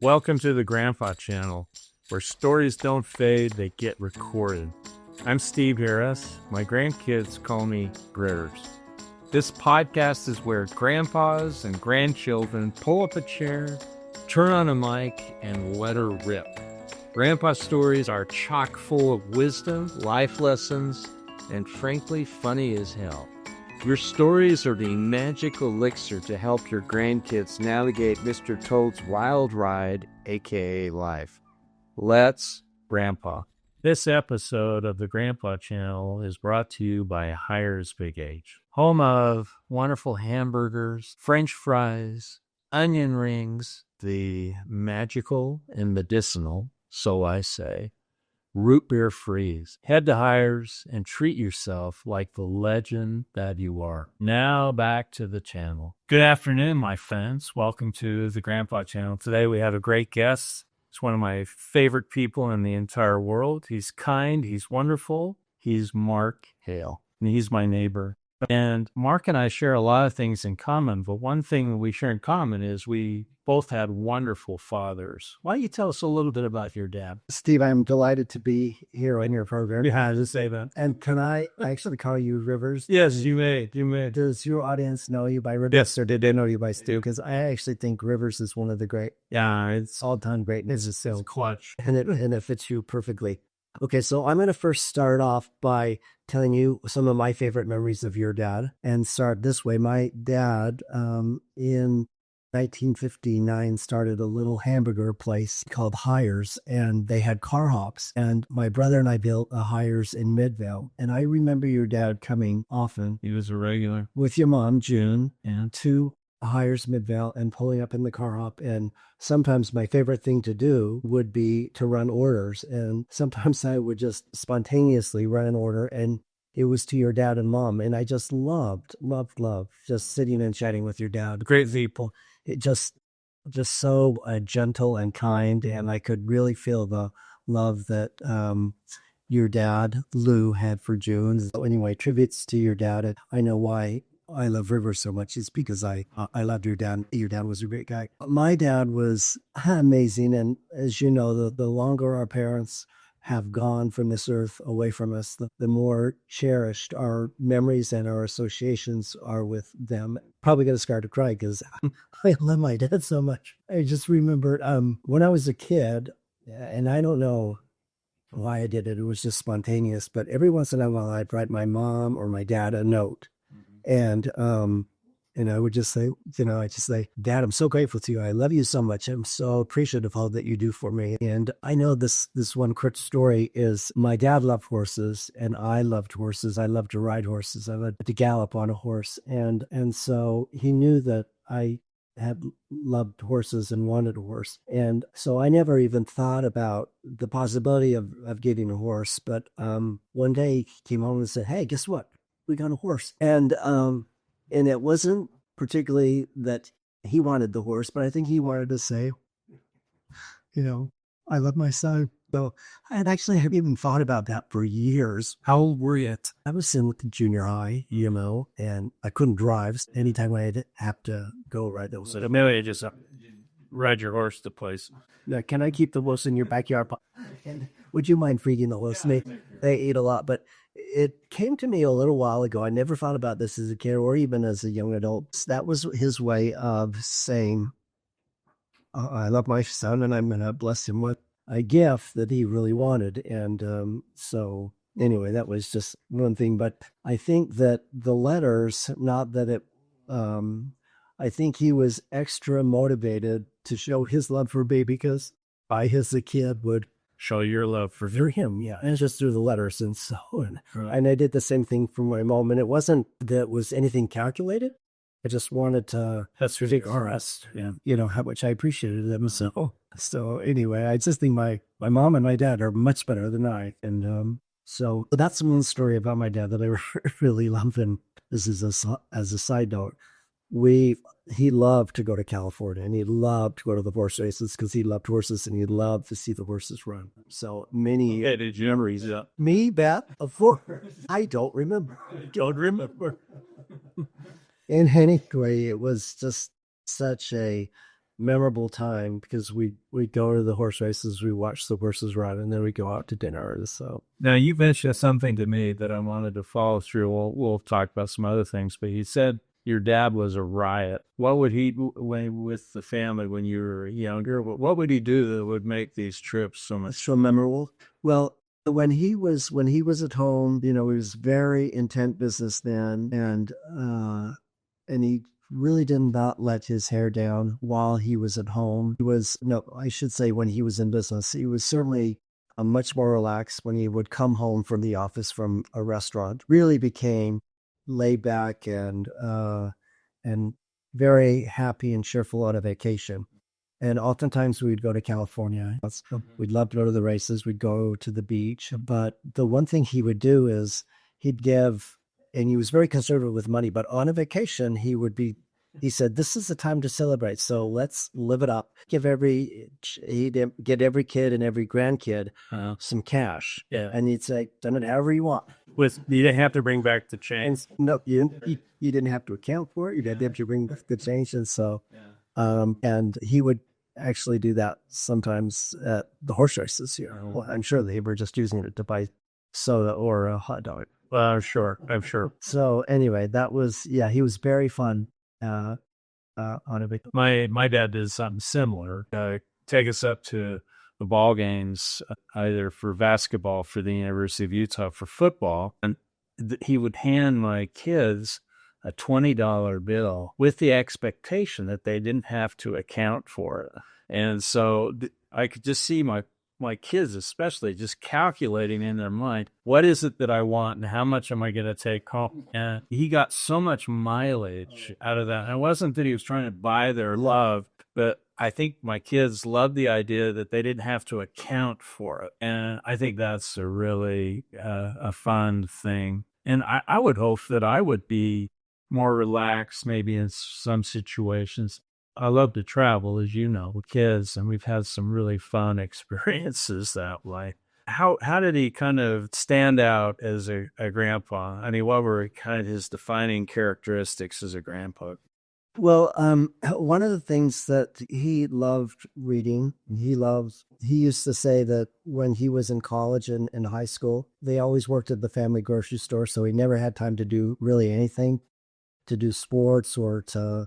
Welcome to the Grandpa Channel, where stories don't fade, they get recorded. I'm Steve Harris. My grandkids call me Gritters. This podcast is where grandpas and grandchildren pull up a chair, turn on a mic, and let her rip. Grandpa stories are chock full of wisdom, life lessons, and frankly, funny as hell. Your stories are the magic elixir to help your grandkids navigate Mr. Toad's wild ride, aka life. Let's Grandpa. This episode of the Grandpa Channel is brought to you by Hires Big H, home of wonderful hamburgers, French fries, onion rings, the magical and medicinal, so I say, root beer freeze. Head to Hires and treat yourself like the legend that you are. Now back to the channel. Good afternoon, my friends. Welcome to the Grandpa Channel. Today we have a great guest. He's one of my favorite people in the entire world. He's kind. He's wonderful. He's Mark Hale, and he's my neighbor. And Mark and I share a lot of things in common, but one thing that we share in common is we both had wonderful fathers. Why don't you tell us a little bit about your dad? Steve, I'm delighted to be here on your program. You had to say that. And can I actually call you Rivers? Yes, you may. You may. Does your audience know you by Rivers? Yes. Or did they know you by Stu? Because I actually think Rivers is one of the great, Yeah, it's all-time greatness. it's a clutch. And it fits you perfectly. Okay, so I'm going to first start off by telling you some of my favorite memories of your dad and start this way. My dad, in 1959, started a little hamburger place called Hires, and they had car hops. And my brother and I built a Hires in Midvale. And I remember your dad coming often He was a regular. with your mom, June, and to Hires Midvale and pulling up in the car hop. And sometimes my favorite thing to do would be to run orders. And sometimes I would just spontaneously run an order, and it was to your dad and mom. And I just loved just sitting and chatting with your dad. Great people. It just so gentle and kind. And I could really feel the love that your dad, Lou, had for June. So anyway, tributes to your dad. And I know why I love Rivers so much. It's because I loved your dad. Your dad was a great guy. My dad was amazing. And as you know, the longer our parents have gone from this earth away from us, the more cherished our memories and our associations are with them. Probably going to start to cry because I love my dad so much. I just remembered when I was a kid, and I don't know why I did it. It was just spontaneous. But every once in a while, I'd write my mom or my dad a note. And I would just say, I'd just say, Dad, I'm so grateful to you. I love you so much. I'm so appreciative of all that you do for me. And I know this one quick story is my dad loved horses and I loved horses. I loved to ride horses. I loved to gallop on a horse. And so he knew that I had loved horses and wanted a horse. And so I never even thought about the possibility of getting a horse. But one day he came home and said, hey, guess what? We got a horse. And it wasn't particularly that he wanted the horse, but I think he wanted to say, I love my son. So I haven't even thought about that for years. How old were you? I was in junior high, and I couldn't drive. Anytime I'd have to go ride those. So maybe you just ride your horse to place. Now, can I keep the horse in your backyard? And would you mind feeding the horse? They eat a lot, but it came to me a little while ago. I never thought about this as a kid or even as a young adult. That was his way of saying, I love my son and I'm going to bless him with a gift that he really wanted. And so anyway, that was just one thing. But I think that the letters, not that it, I think he was extra motivated to show his love for me because I, as a kid, would Show your love for him, yeah, and it's just through the letters and so on. Right. And I did the same thing for my mom, and it wasn't that it was anything calculated. I just wanted to ridiculous. Yeah, how much I appreciated them. So anyway, I just think my mom and my dad are much better than I. And so that's one story about my dad that I really love. And this is as a side note. He loved to go to California and he loved to go to the horse races because he loved horses and he loved to see the horses run. So many. Okay, did you remember he's up? Me, Beth, of course. I don't remember. And anyway, it was just such a memorable time because we'd go to the horse races, we watch the horses run, and then we go out to dinner. So Now, you mentioned something to me that I wanted to follow through. We'll talk about some other things, but you said your dad was a riot. What would he, when with the family when you were younger, what would he do that would make these trips so much? so memorable. Well, when he was at home, he was very intent businessman, and he really did not let his hair down while he was at home. He was, no, I should say when he was in business, he was certainly much more relaxed when he would come home from the office from a restaurant. Really became laid back and very happy and cheerful on a vacation. And oftentimes we'd go to California. We'd love to go to the races. We'd go to the beach. But the one thing he would do is he'd give, and he was very conservative with money, but on a vacation, he said, this is the time to celebrate. So let's live it up. He'd get every kid and every grandkid some cash. Yeah. And he'd say, done it however you want. You didn't have to bring back the change. No, you didn't have to account for it. You didn't have to bring the change. And so, and he would actually do that sometimes at the horse races here. Well, I'm sure they were just using it to buy soda or a hot dog. I'm sure. So anyway, that was, he was very fun on a vacation. My dad did something similar. Take us up to the ball games, either for basketball for the University of Utah, for football, and he would hand my kids a $20 bill with the expectation that they didn't have to account for it. And so I could just see my kids especially just calculating in their mind, what is it that I want and how much am I going to take home? And he got so much mileage out of that. And it wasn't that he was trying to buy their love, but I think my kids loved the idea that they didn't have to account for it. And I think that's a really a fun thing. And I would hope that I would be more relaxed maybe in some situations. I love to travel, as you know, with kids, and we've had some really fun experiences that way. How did he kind of stand out as a grandpa? I mean, what were kind of his defining characteristics as a grandpa? Well, one of the things that he loved reading, he used to say that when he was in college and in high school, they always worked at the family grocery store, so he never had time to do really anything, to do sports or to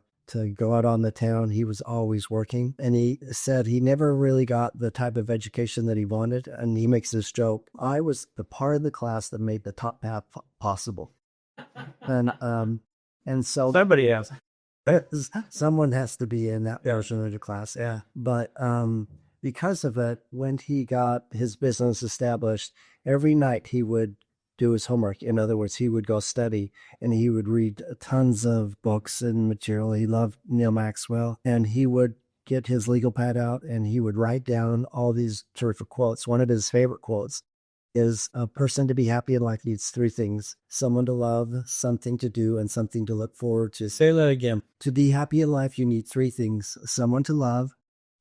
go out on the town. He was always working. And he said he never really got the type of education that he wanted. And he makes this joke, I was the part of the class that made the top path possible. And so Somebody else. someone has to be in that version of the class. Yeah. But because of it, when he got his business established, every night he would do his homework. In other words, he would go study and he would read tons of books and material. He loved Neil Maxwell, and he would get his legal pad out and he would write down all these terrific quotes. One of his favorite quotes is, a person to be happy in life needs three things: someone to love, something to do, and something to look forward to. Say that again. To be happy in life, you need three things: someone to love,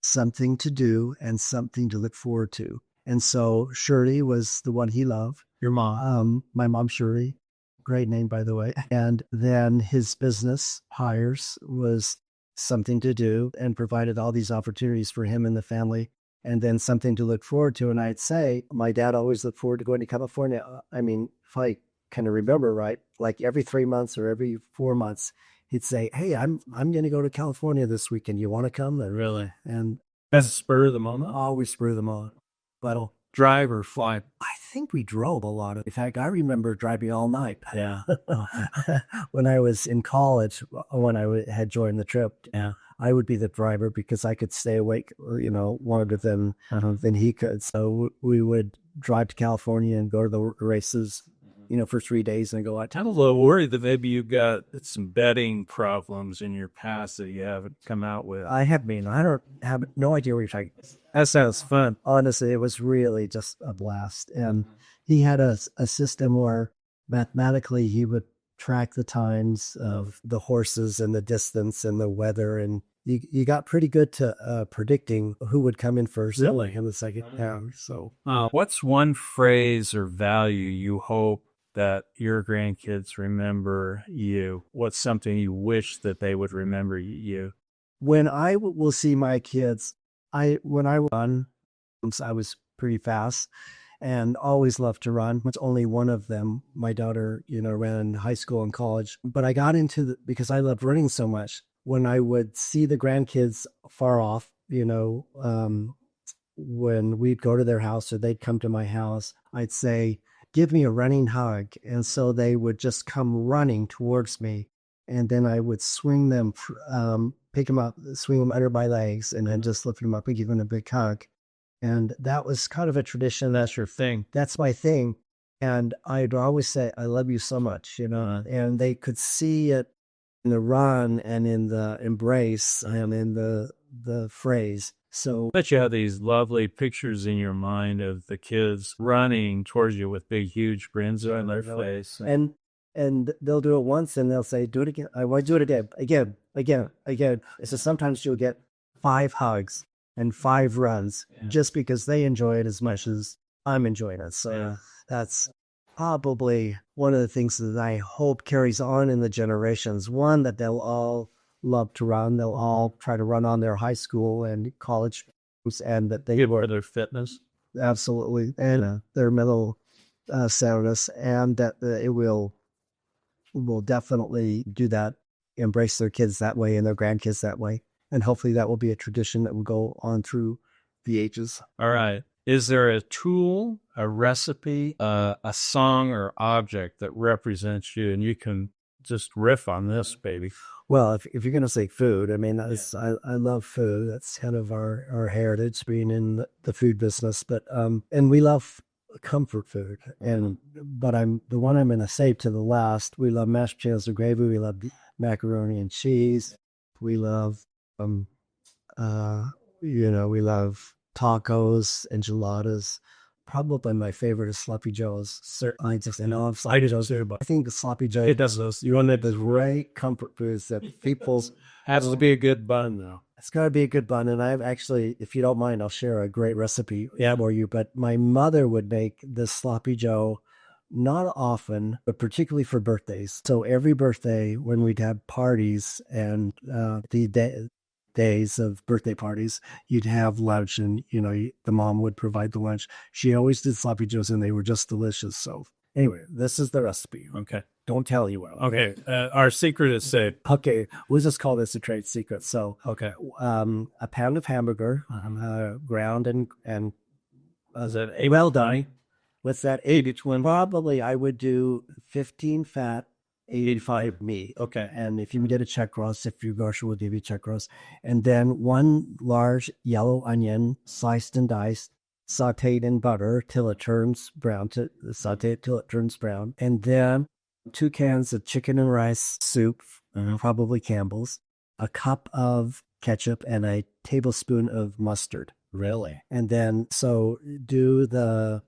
something to do, and something to look forward to. And so Shirley was the one he loved. Your mom. My mom, Shirley, great name, by the way. And then his business hires was something to do and provided all these opportunities for him and the family, and then something to look forward to. And I'd say my dad always looked forward to going to California. I mean, if I kind of remember right, like every 3 months or every 4 months, he'd say, hey, I'm going to go to California this weekend. You want to come? And Really? And That's a spur of the moment? always spur them on. But Drive or fly? I think we drove a lot. In fact, I remember driving all night. Yeah. When I was in college, when I had joined the trip, Yeah. I would be the driver because I could stay awake, longer than he could. So we would drive to California and go to the races, for 3 days and go out. I'm a little worried that maybe you've got some betting problems in your past that you haven't come out with. I don't have no idea what you're talking about. That sounds fun. Honestly, it was really just a blast. And he had a system where mathematically he would track the times of the horses and the distance and the weather. And you got pretty good to predicting who would come in first in the second round. So what's one phrase or value you hope that your grandkids remember you? What's something you wish that they would remember you? when I will see my kids, when I run, I was pretty fast and always loved to run. It's only one of them. My daughter, ran in high school and college, but I got into because I loved running so much. When I would see the grandkids far off, when we'd go to their house or they'd come to my house, I'd say, give me a running hug. And so they would just come running towards me. And then I would swing them, pick them up, swing them under my legs, and then just lift them up and give them a big hug. And that was kind of a tradition. That's your thing. That's my thing. And I'd always say, I love you so much, and they could see it in the run and in the embrace and in the phrase. So I bet you have these lovely pictures in your mind of the kids running towards you with big, huge grins on their face. And they'll do it once and they'll say, do it again. I want to do it again. So sometimes you'll get 5 hugs and 5 runs just because they enjoy it as much as I'm enjoying it. So that's probably one of the things that I hope carries on in the generations. One, that they'll all love to run. They'll all try to run on their high school and college groups, and that they give more their fitness. Absolutely. And their mental soundness, and that it will definitely do that, embrace their kids that way and their grandkids that way. And hopefully that will be a tradition that will go on through the ages. All right. Is there a tool, a recipe, a song or object that represents you? And you can just riff on this, baby. Well, if you're going to say food, I mean, I love food. That's kind of our heritage, being in the food business. But and we love comfort food. But the one I'm going to save to the last. We love mashed potatoes with gravy. We love macaroni and cheese. We love we love tacos, enchiladas. Probably my favorite is Sloppy Joe's. I know Sloppy Joe's, but I think the Sloppy Joe, it does those. You want those great comfort foods that people's has to be a good bun, though. It's got to be a good bun. And I've actually, if you don't mind, I'll share a great recipe for you. But my mother would make this Sloppy Joe not often, but particularly for birthdays. So every birthday, when we'd have parties and days of birthday parties, you'd have lunch, and the mom would provide the lunch. She always did Sloppy Joes, and they were just delicious. So anyway, this is the recipe. Okay, don't tell you what. Okay, our secret is safe. Okay, we'll just call this a trade secret. So okay, a pound of hamburger, ground and well done. With that 80-20, probably I would do 15 fat, 85 meat. Okay. And if you get a check roast, if your grocer will give you check roast. And then 1 large yellow onion, sliced and diced, sauteed in butter till it turns brown, And then 2 cans of chicken and rice soup, probably Campbell's, a cup of ketchup, and a tablespoon of mustard. Really? And then, so do the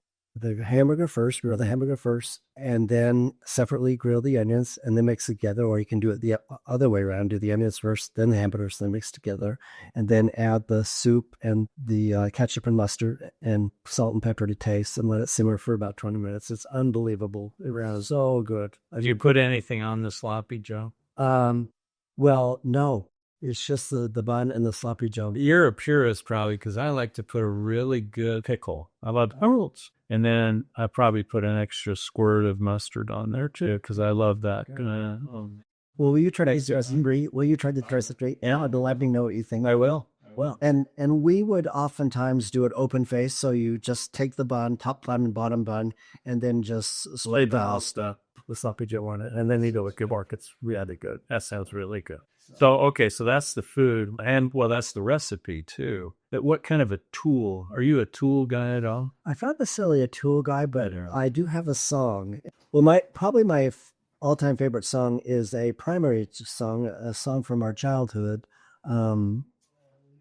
hamburger first, grill the hamburger first, and then separately grill the onions and then mix together. Or you can do it the other way around. Do the onions first, then the hamburgers, then mix together. And then add the soup and the ketchup and mustard and salt and pepper to taste, and let it simmer for about 20 minutes. It's unbelievable. It's so good. Have you put anything on the Sloppy Joe? Well, no. It's just the bun and the Sloppy Joe. You're a purist, probably, because I like to put a really good pickle. I love pickles. And then I probably put an extra squirt of mustard on there, too, because I love that. Well, will you try to dress it? Will you try to dress it straight? Yeah, let me know what you think. I will. Well, and we would oftentimes do it open face. So you just take the bun, top bun and bottom bun, and then just lay the stuff with Sloppy Joe on it. And then you do it good work. It's really good. That sounds really good. So, okay, so that's the food, and, well, that's the recipe, too. But what kind of a tool? Are you a tool guy at all? I'm not necessarily a tool guy, but I do have a song. Well, my all-time favorite song is a primary song, a song from our childhood,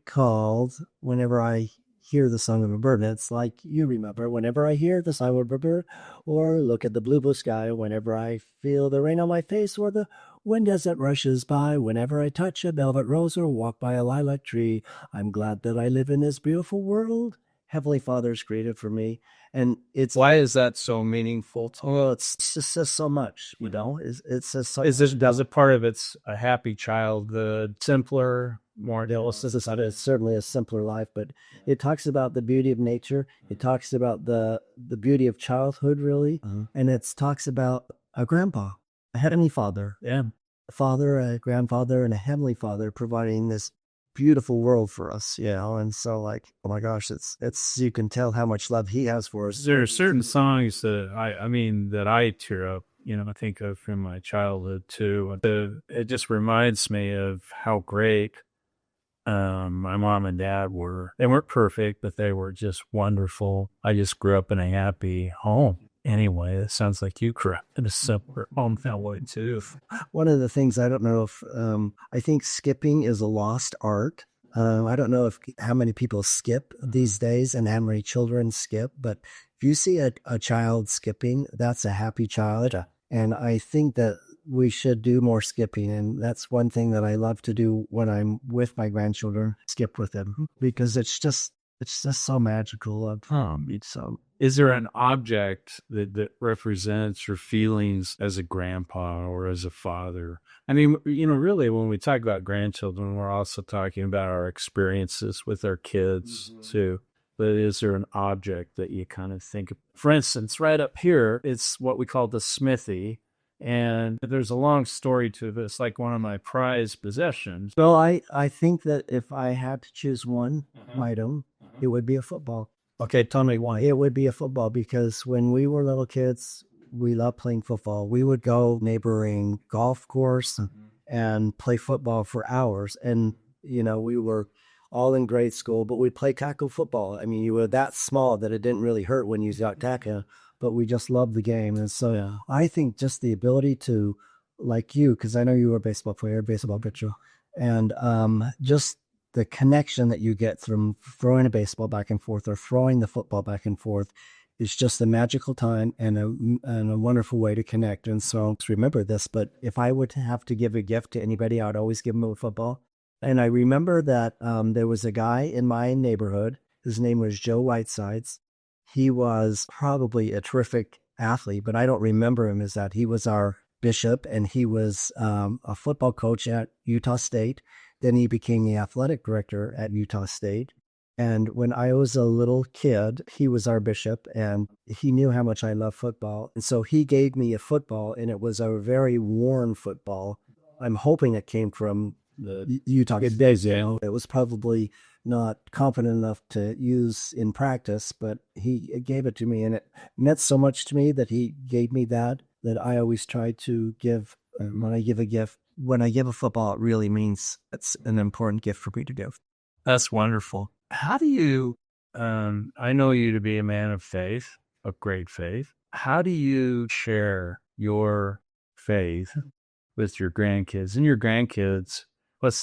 called Whenever I Hear the Song of a Bird. And it's like you remember, whenever I hear the song of a bird, or look at the blue sky, whenever I feel the rain on my face, or the wind as it rushes by, whenever I touch a velvet rose or walk by a lilac tree, I'm glad that I live in this beautiful world Heavenly Father's created for me. And it's... Why is that so meaningful? Well, it just says so much, It says so... Does it part of it's a happy childhood, simpler? more. It's certainly a simpler life, but it talks about the beauty of nature. It talks about the beauty of childhood, really, and it talks about a grandpa, a heavenly father, a father, a grandfather, and a heavenly father providing this beautiful world for us, and so like, oh my gosh, it's you can tell how much love he has for us. There are certain songs that I mean, that I tear up, I think of from my childhood too. It just reminds me of how great my mom and dad were. They weren't perfect, but they were just wonderful. I just grew up in a happy home. Anyway, it sounds like you grew up in a similar home that way too. One of the things, I don't know if I think skipping is a lost art. I don't know if how many people skip these days and how many children skip, but if you see a child skipping, that's a happy child. And I think that we should do more skipping. And that's one thing that I love to do when I'm with my grandchildren, skip with them, because it's just so magical. Is there an object that represents your feelings as a grandpa or as a father? I mean, really, when we talk about grandchildren, we're also talking about our experiences with our kids too. But is there an object that you kind of think of? For instance, right up here, it's what we call the smithy. And there's a long story to this, like one of my prized possessions. Well, I think that if I had to choose one item, it would be a football. Okay, tell me why. It would be a football because when we were little kids, we loved playing football. We would go neighboring golf course and play football for hours. And, we were all in grade school, but we'd play tackle football. I mean, you were that small that it didn't really hurt when you got tackle, but we just loved the game. And so I think just the ability to, like you, because I know you were a baseball player, baseball pitcher, and just the connection that you get from throwing a baseball back and forth or throwing the football back and forth is just a magical time and a wonderful way to connect. And so remember this, but if I would have to give a gift to anybody, I would always give them a football. And I remember that there was a guy in my neighborhood. His name was Joe Whitesides. He was probably a terrific athlete, but I don't remember him as that. He was our bishop, and he was a football coach at Utah State. Then he became the athletic director at Utah State. And when I was a little kid, he was our bishop, and he knew how much I love football. And so he gave me a football, and it was a very worn football. I'm hoping it came from the Utah State. It was probably not confident enough to use in practice, but he gave it to me, and it meant so much to me that he gave me that I always try to give when I give a gift. When I give a football, it really means it's an important gift for me to give. That's wonderful. How do you, I know you to be a man of faith, of great faith. How do you share your faith with your grandkids? And your grandkids,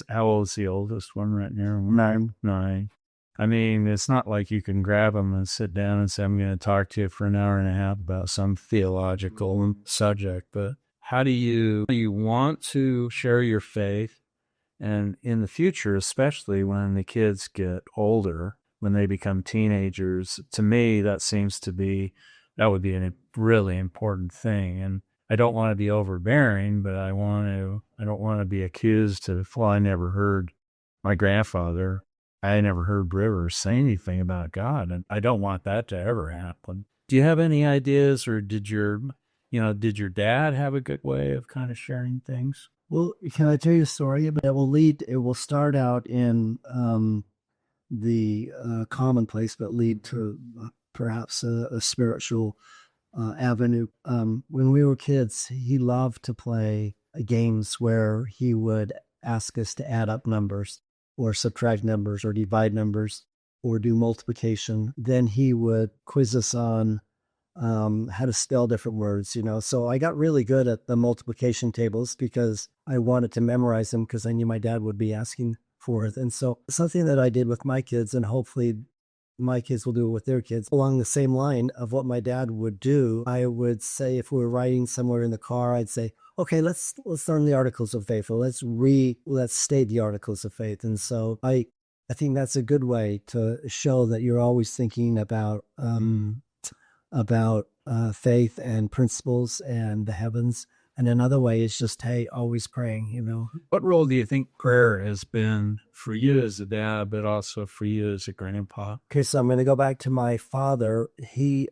how old is the oldest one right now? 9. I mean, it's not like you can grab them and sit down and say, I'm going to talk to you for an hour and a half about some theological subject. But how do you want to share your faith? And in the future, especially when the kids get older, when they become teenagers, to me, that would be a really important thing. And I don't want to be overbearing, but I don't want to be accused of, well, I never heard my grandfather. I never heard Rivers say anything about God, and I don't want that to ever happen. Do you have any ideas, or did your dad have a good way of kind of sharing things? Well, can I tell you a story? It will start out in the commonplace, but lead to perhaps a spiritual avenue. When we were kids, he loved to play games where he would ask us to add up numbers or subtract numbers or divide numbers or do multiplication. Then he would quiz us on how to spell different words, So I got really good at the multiplication tables because I wanted to memorize them because I knew my dad would be asking for it. And so something that I did with my kids, and hopefully my kids will do it with their kids, along the same line of what my dad would do. I would say, if we were riding somewhere in the car, I'd say, okay, let's learn the articles of faith, or let's state the articles of faith. And so I think that's a good way to show that you're always thinking about faith and principles and the heavens. And another way is just, hey, always praying, you know. What role do you think prayer has been for you as a dad, but also for you as a grandpa? Okay, so I'm going to go back to my father. He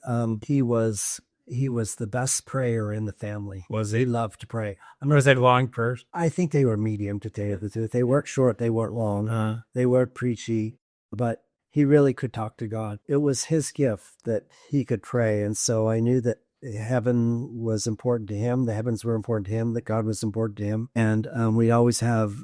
was the best prayer in the family. Was He he? loved to pray. Was they long prayers? I think they were medium, to tell you the truth. They weren't short, they weren't long, they weren't preachy, but he really could talk to God. It was his gift that he could pray. And so I knew that heaven was important to him. The heavens were important to him, that God was important to him. And we always have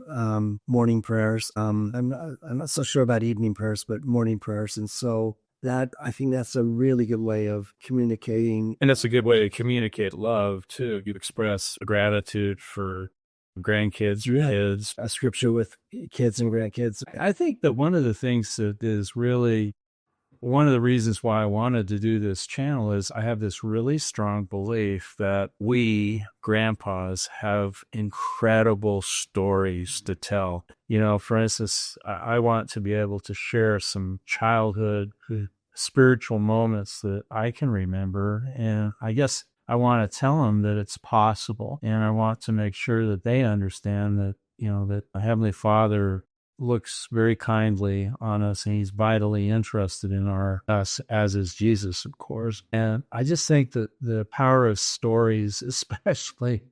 morning prayers. I'm not so sure about evening prayers, but morning prayers. And so I think that's a really good way of communicating. And that's a good way to communicate love, too. You express gratitude for grandkids, kids. A scripture with kids and grandkids. I think that one of the things that is really one of the reasons why I wanted to do this channel is I have this really strong belief that we grandpas have incredible stories to tell. You know, for instance, I want to be able to share some childhood spiritual moments that I can remember. And I guess I want to tell them that it's possible. And I want to make sure that they understand that, you know, that a Heavenly Father looks very kindly on us, and he's vitally interested in us, as is Jesus, of course. And I just think that the power of stories, especially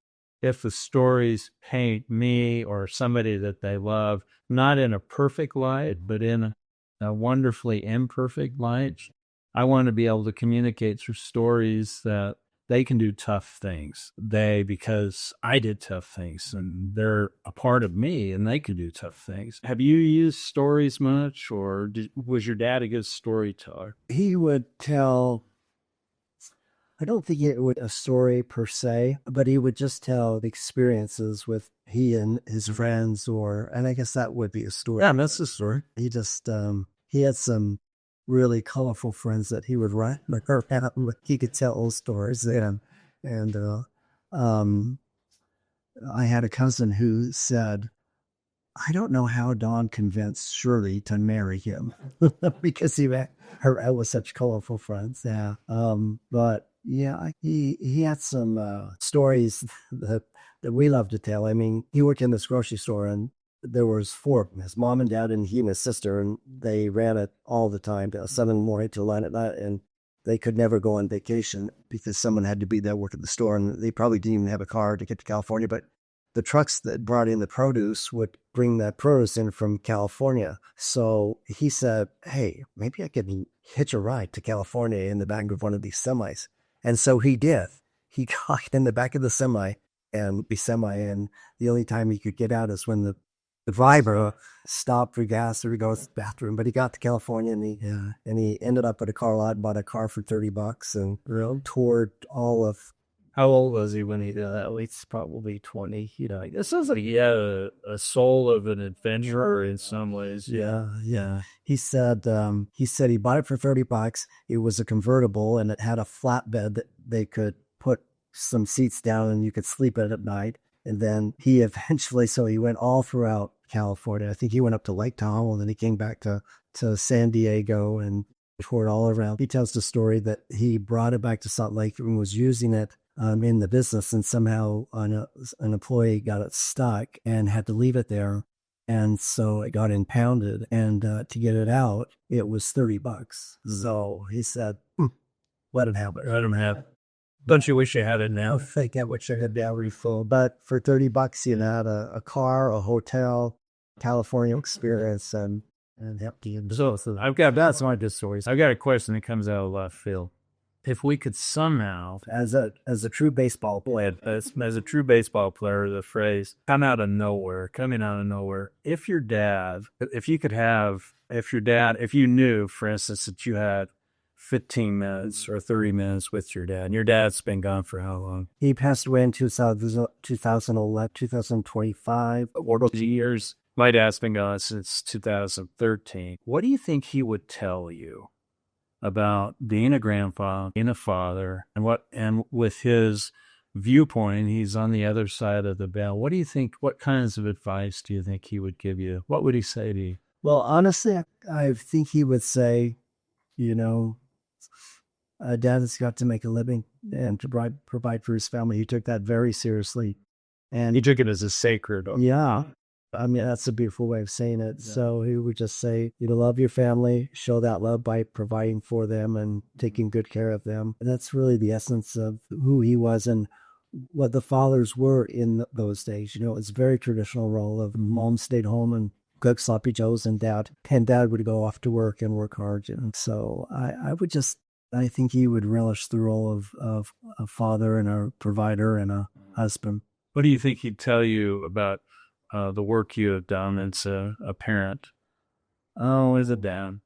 if the stories paint me or somebody that they love, not in a perfect light, but in a wonderfully imperfect light, I want to be able to communicate through stories that they can do tough things. Because I did tough things, and they're a part of me, and they can do tough things. Have you used stories much, or was your dad a good storyteller? He would tell, I don't think it would a story per se, but he would just tell the experiences with he and his friends, and I guess that would be a story. Yeah, that's a story. He just, he had some really colorful friends that he would write, he could tell old stories. And I had a cousin who said, I don't know how Don convinced Shirley to marry him because he met her out with such colorful friends. Yeah. But yeah, he had some stories that we love to tell. I mean, he worked in this grocery store, and there was 4 of them, his mom and dad and he and his sister, and they ran it all the time, 7 in the morning till 9 at night, and they could never go on vacation because someone had to be there working at the store, and they probably didn't even have a car to get to California, but the trucks that brought in the produce would bring that produce in from California. So he said, hey, maybe I could hitch a ride to California in the back of one of these semis. And so he did. He got in the back of the semi, and the only time he could get out is when the driver stopped for gas or to go to the bathroom. But he got to California, and he ended up at a car lot, bought a car for $30, and toured all of. How old was he when he did that? At least probably 20. You know, it sounds like he had a soul of an adventurer in some ways. Yeah. He said he bought it for $30. It was a convertible, and it had a flatbed that they could put some seats down, and you could sleep in it at night. And then he went all throughout California. I think he went up to Lake Tahoe, and then he came back to San Diego and toured all around. He tells the story that he brought it back to Salt Lake and was using it in the business, and somehow an employee got it stuck and had to leave it there. And so it got impounded, and to get it out, it was $30. So he said, let it happen. Let him have it. Don't you wish you had it now? I think I wish I had that refill. But for $30, you had a car, a hotel, California experience, and happy. So that's my good stories. I've got a question that comes out of left field. If we could somehow, as a true baseball player, as a true baseball player, the phrase coming out of nowhere, if you knew, for instance, that you had 15 minutes or 30 minutes with your dad, and your dad's been gone for how long? He passed away in 2011, 2025. What are the years? My dad's been gone since 2013. What do you think he would tell you about being a grandpa, being a father, and with his viewpoint, he's on the other side of the bell. What do you think? What kinds of advice do you think he would give you? What would he say to you? Well, honestly, I think he would say, dad has got to make a living and to provide for his family. He took that very seriously. And He took it as a sacred. yeah, I mean, that's a beautiful way of saying it. Yeah. So he would just say, you know, love your family, show that love by providing for them and taking good care of them. And that's really the essence of who he was and what the fathers were in those days. You know, it's a very traditional role of mom stayed home and cooked sloppy joes and dad would go off to work and work hard. And so I think he would relish the role of a father and a provider and a husband. What do you think he'd tell you about the work you have done as a parent? Oh, as a dad?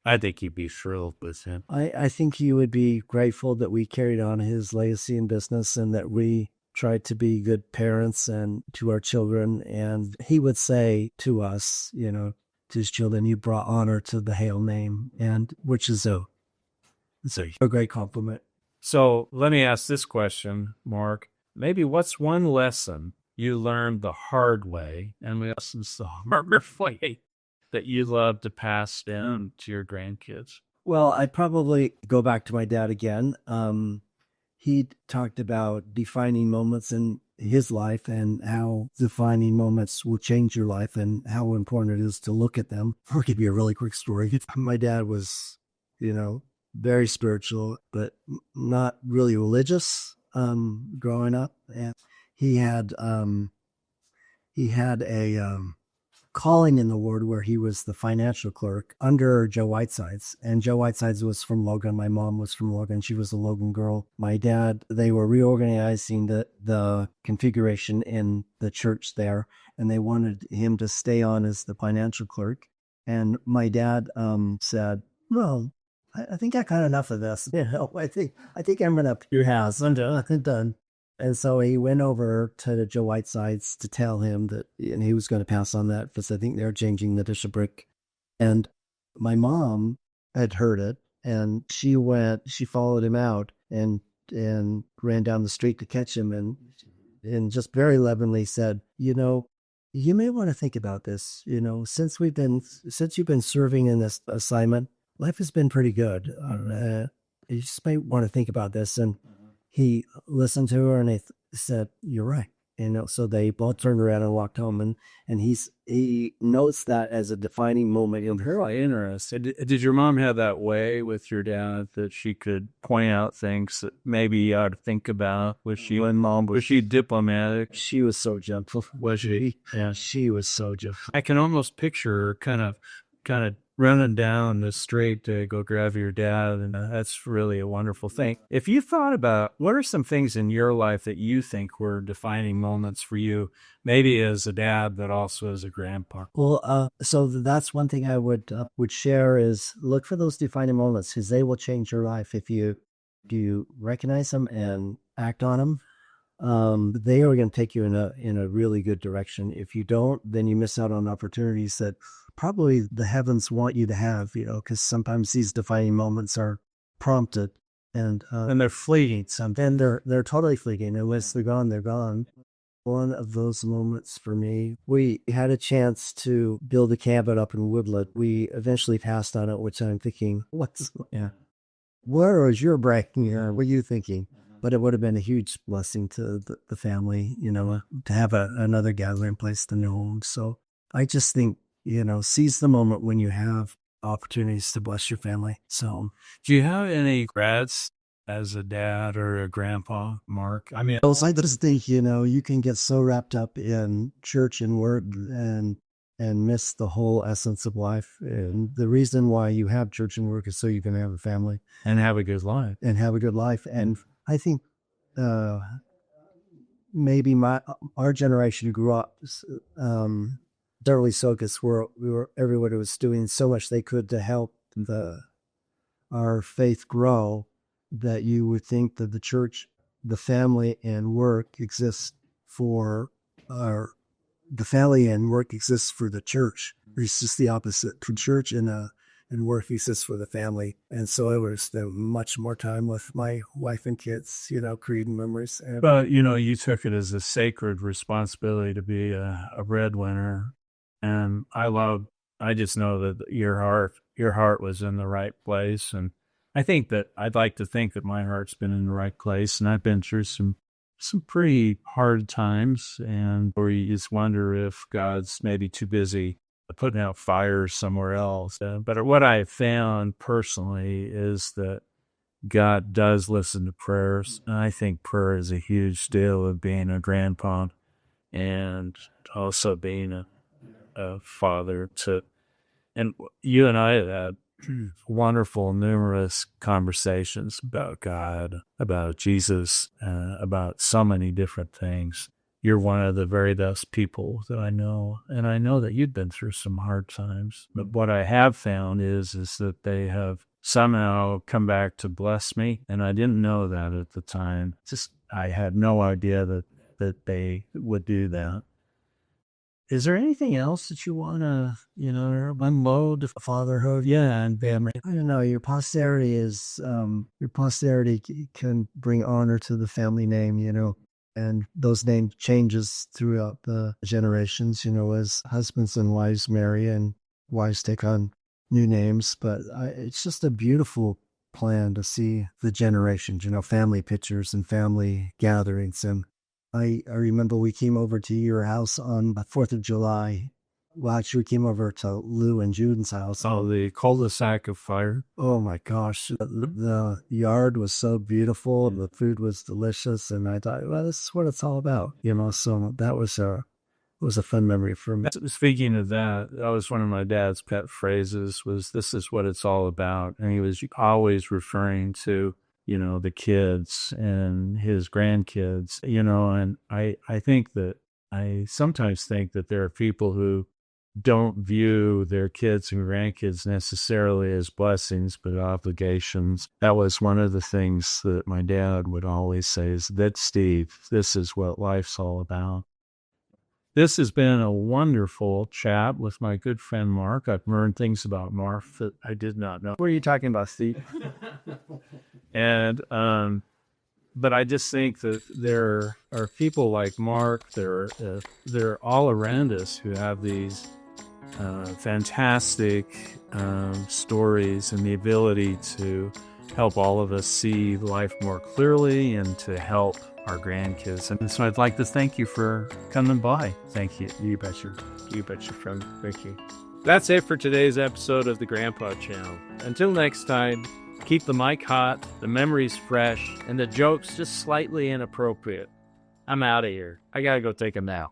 I think he'd be thrilled with him. I think he would be grateful that we carried on his legacy in business and that we tried to be good parents and to our children. And he would say to us, you know, to his children, you brought honor to the Hale name, and which is a great compliment. So let me ask this question, Mark. Maybe what's one lesson you learned the hard way and lessons the harder way that you love to pass down to your grandkids? Well, I'd probably go back to my dad again. He talked about defining moments in his life and how defining moments will change your life and how important it is to look at them. I'll give you a really quick story. My dad was, you know, very spiritual, but not really religious growing up. And he had a calling in the Lord where he was the financial clerk under Joe Whitesides. And Joe Whitesides was from Logan. My mom was from Logan. She was a Logan girl. My dad, they were reorganizing the configuration in the church there, and they wanted him to stay on as the financial clerk. And my dad said, well, I think I got enough of this. You know, I think I'm going to your house. I'm done. And so he went over to Joe Whitesides to tell him that, and he was going to pass on that because I think they're changing the bishopric. And my mom had heard it, and she followed him out and ran down the street to catch him, and just very lovingly said, you know, you may want to think about this. You know, since you've been serving in this assignment, life has been pretty good. You just may want to think about this. And he listened to her and he said, you're right. You know, so they both turned around and walked home, and he notes that as a defining moment in her life. Interesting. Did your mom have that way with your dad that she could point out things that maybe you ought to think about? Was she diplomatic? She was so gentle. Was she? Yeah, she was so gentle. I can almost picture her kind of running down the street to go grab your dad, and that's really a wonderful thing. If you thought about what are some things in your life that you think were defining moments for you, maybe as a dad, but also as a grandpa? Well, so that's one thing I would share is look for those defining moments because they will change your life if you recognize them and act on them. They are going to take you in a really good direction. If you don't, then you miss out on opportunities that probably the heavens want you to have, you know, because sometimes these defining moments are prompted and they're fleeting. And they're totally fleeting. Unless they're gone, they're gone. One of those moments for me, we had a chance to build a cabin up in Woodland. We eventually passed on it, which I'm thinking, where is your brain? What are you thinking? But it would have been a huge blessing to the family, you know, to have another gathering place to their home. So I just think, you know, seize the moment when you have opportunities to bless your family. So, do you have any regrets as a dad or a grandpa, Mark? I mean, I just think, you know, you can get so wrapped up in church and work and miss the whole essence of life. And the reason why you have church and work is so you can have a family and have a good life. And I think maybe our generation grew up thoroughly so because everybody was doing so much they could to help our faith grow that you would think that the church, the family and work exists for the family and work exists for the church. It's just the opposite. The church and work exists for the family. And so I would spend much more time with my wife and kids, you know, creating memories. But, you know, you took it as a sacred responsibility to be a breadwinner. And I just know that your heart was in the right place. And I think that I'd like to think that my heart's been in the right place, and I've been through some pretty hard times, and where you just wonder if God's maybe too busy putting out fires somewhere else. But what I found personally is that God does listen to prayers. And I think prayer is a huge deal of being a grandpa and also being a father to. And you and I have had wonderful, numerous conversations about God, about Jesus, about so many different things. You're one of the very best people that I know, and I know that you've been through some hard times. But what I have found is that they have somehow come back to bless me, and I didn't know that at the time. I had no idea that they would do that. Is there anything else that you want to, unload fatherhood? Yeah, and family. I don't know. Your posterity can bring honor to the family name, and those name changes throughout the generations, as husbands and wives marry and wives take on new names. But it's just a beautiful plan to see the generations, family pictures and family gatherings. And I remember we came over to your house on the 4th of July. Well, actually, we came over to Lou and Juden's house. Oh, the cul-de-sac of fire. Oh, my gosh. The yard was so beautiful, and the food was delicious. And I thought, well, this is what it's all about, So that was a fun memory for me. Speaking of that was one of my dad's pet phrases, was "this is what it's all about." And he was always referring to, the kids and his grandkids, and I sometimes think that there are people who don't view their kids and grandkids necessarily as blessings, but obligations. That was one of the things that my dad would always say, is that, Steve, this is what life's all about. This has been a wonderful chat with my good friend Mark. I've learned things about Mark that I did not know. What are you talking about, Steve? And, but I just think that there are people like Mark, they're all around us who have these fantastic stories and the ability to help all of us see life more clearly and to help our grandkids. And so I'd like to thank you for coming by. Thank you. You betcha. You betcha, friend. Thank you. That's it for today's episode of the Grandpa Channel. Until next time, keep the mic hot, the memories fresh, and the jokes just slightly inappropriate. I'm out of here. I gotta go take a nap.